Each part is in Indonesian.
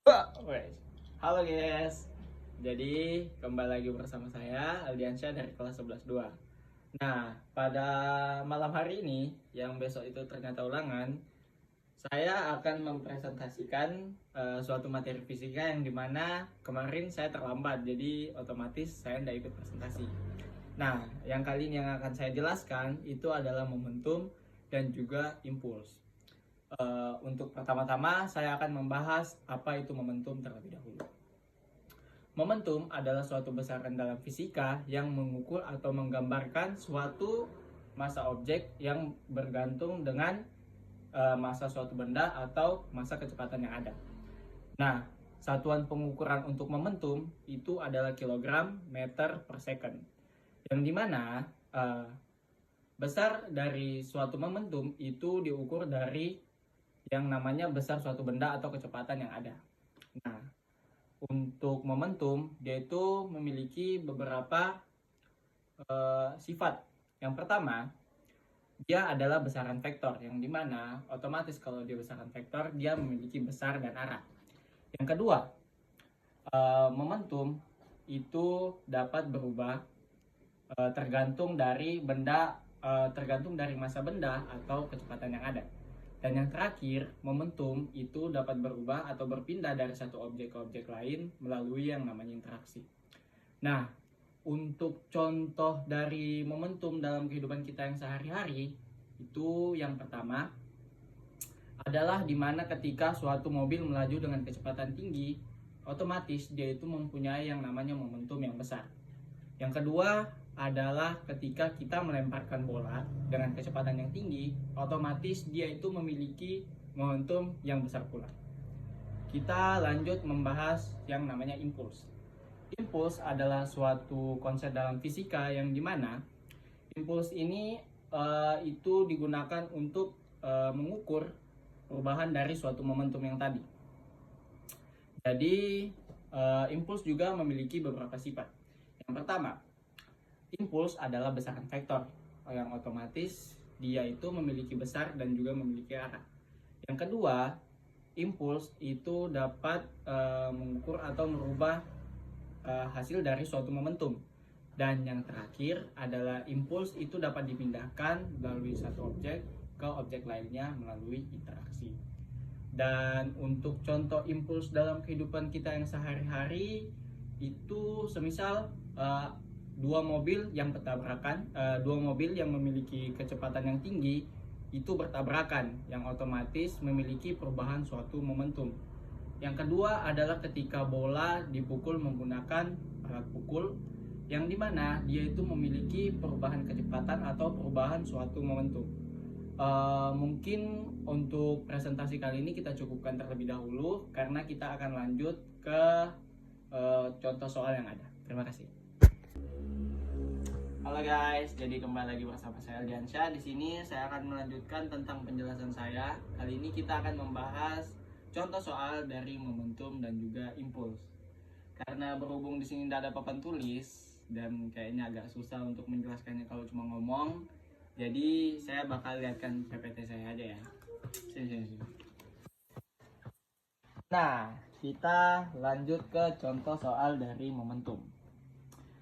Wes. Halo guys, jadi kembali lagi bersama saya Aldiansyah dari kelas 11-2. Nah, pada malam hari ini yang besok itu ternyata ulangan, saya akan mempresentasikan suatu materi fisika yang dimana kemarin saya terlambat, jadi otomatis saya tidak ikut presentasi. Nah, yang kali ini yang akan saya jelaskan itu adalah momentum dan juga impuls. Untuk pertama-tama saya akan membahas apa itu momentum terlebih dahulu. Momentum adalah suatu besaran dalam fisika yang mengukur atau menggambarkan suatu massa objek yang bergantung dengan massa suatu benda atau massa kecepatan yang ada. Nah, satuan pengukuran untuk momentum itu adalah kilogram meter per second. Yang dimana besar dari suatu momentum itu diukur dari yang namanya besar suatu benda atau kecepatan yang ada. Nah, untuk momentum dia itu memiliki beberapa sifat. Yang pertama, dia adalah besaran vektor, yang dimana otomatis kalau dia besaran vektor dia memiliki besar dan arah. Yang kedua, momentum itu dapat berubah tergantung dari benda, tergantung dari massa benda atau kecepatan yang ada. Dan yang terakhir, momentum itu dapat berubah atau berpindah dari satu objek ke objek lain melalui yang namanya interaksi. Nah, untuk contoh dari momentum dalam kehidupan kita yang sehari-hari, itu yang pertama adalah dimana ketika suatu mobil melaju dengan kecepatan tinggi, otomatis dia itu mempunyai yang namanya momentum yang besar. Yang kedua adalah ketika kita melemparkan bola dengan kecepatan yang tinggi, otomatis dia itu memiliki momentum yang besar pula. Kita lanjut membahas yang namanya impuls. Impuls adalah suatu konsep dalam fisika yang dimana impuls ini itu digunakan untuk mengukur perubahan dari suatu momentum yang tadi. Jadi impuls juga memiliki beberapa sifat. Yang pertama, impuls adalah besaran vektor yang otomatis dia itu memiliki besar dan juga memiliki arah. Yang kedua, impuls itu dapat mengukur atau merubah hasil dari suatu momentum. Dan yang terakhir adalah impuls itu dapat dipindahkan melalui satu objek ke objek lainnya melalui interaksi. Dan untuk contoh impuls dalam kehidupan kita yang sehari-hari itu semisal dua mobil yang bertabrakan, dua mobil yang memiliki kecepatan yang tinggi itu bertabrakan, yang otomatis memiliki perubahan suatu momentum. Yang kedua adalah ketika bola dipukul menggunakan alat pukul, yang dimana dia itu memiliki perubahan kecepatan atau perubahan suatu momentum. Mungkin untuk presentasi kali ini kita cukupkan terlebih dahulu karena kita akan lanjut ke contoh soal yang ada. Terima kasih. Halo guys, jadi kembali lagi bersama saya Aldiansyah. Di sini saya akan melanjutkan tentang penjelasan saya. Kali ini kita akan membahas contoh soal dari momentum dan juga impuls. Karena berhubung di sini tidak ada papan tulis dan kayaknya agak susah untuk menjelaskannya kalau cuma ngomong, jadi saya bakal lihatkan PPT saya aja ya. Sini. Nah, kita lanjut ke contoh soal dari momentum.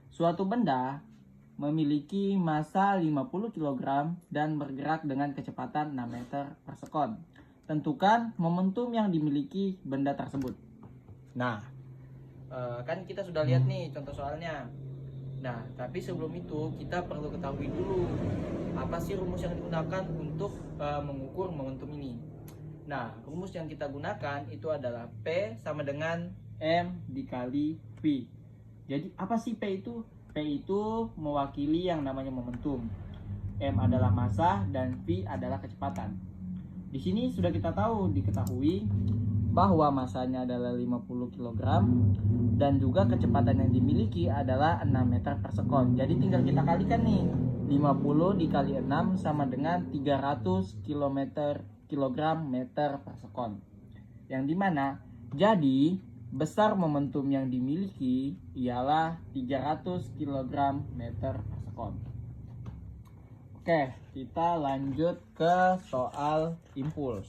Suatu benda memiliki massa 50 kg dan bergerak dengan kecepatan 6 meter per sekon. Tentukan momentum yang dimiliki benda tersebut. Nah, kan kita sudah lihat nih contoh soalnya. Nah, tapi sebelum itu kita perlu ketahui dulu apa sih rumus yang digunakan untuk mengukur momentum ini. Nah, rumus yang kita gunakan itu adalah P sama dengan M dikali V. Jadi apa sih P itu? P itu mewakili yang namanya momentum. M adalah massa dan V adalah kecepatan. Di sini sudah diketahui bahwa massanya adalah 50 kg dan juga kecepatan yang dimiliki adalah 6 meter per sekon. Jadi tinggal kita kalikan nih. 50 dikali 6 sama dengan 300 kilogram meter per sekon. Yang dimana jadi besar momentum yang dimiliki ialah 300 kg meter per sekon. Oke, kita lanjut ke soal impuls.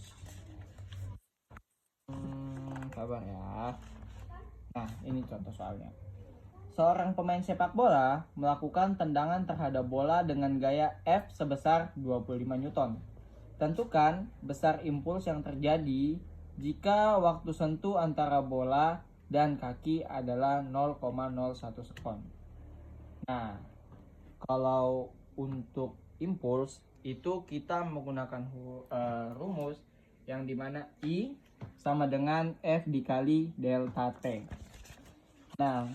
sabar ya. Nah, ini contoh soalnya. Seorang pemain sepak bola melakukan tendangan terhadap bola dengan gaya F sebesar 25 Newton. Tentukan besar impuls yang terjadi jika waktu sentuh antara bola dan kaki adalah 0,01 sekon. Nah, kalau untuk impuls itu kita menggunakan rumus yang dimana I sama dengan F dikali delta T. Nah,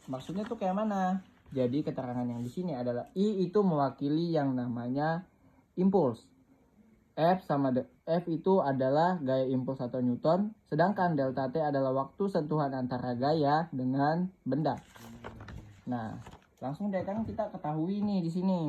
maksudnya tuh kayak mana? Jadi keterangan yang di sini adalah I itu mewakili yang namanya impuls. F itu adalah gaya impuls atau Newton, sedangkan delta T adalah waktu sentuhan antara gaya dengan benda. Nah, langsung deh kan kita ketahui nih di sini.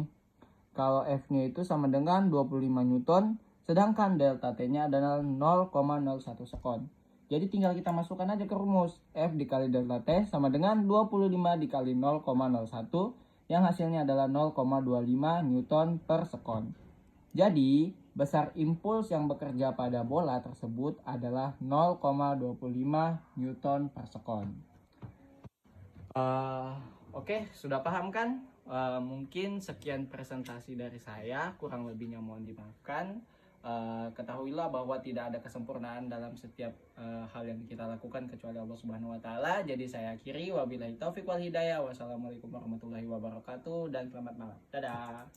Kalau F-nya itu sama dengan 25 Newton, sedangkan delta T-nya adalah 0,01 sekon. Jadi tinggal kita masukkan aja ke rumus. F dikali delta T sama dengan 25 dikali 0,01 yang hasilnya adalah 0,25 Newton per sekon. Jadi besar impuls yang bekerja pada bola tersebut adalah 0,25 Newton per sekon. Oke, sudah paham kan? Mungkin sekian presentasi dari saya, kurang lebihnya mohon dimaafkan. Ketahuilah bahwa tidak ada kesempurnaan dalam setiap hal yang kita lakukan kecuali Allah Subhanahu wa taala. Jadi saya akhiri, wabillahi taufik wal hidayah. Wassalamualaikum warahmatullahi wabarakatuh dan selamat malam. Dadah.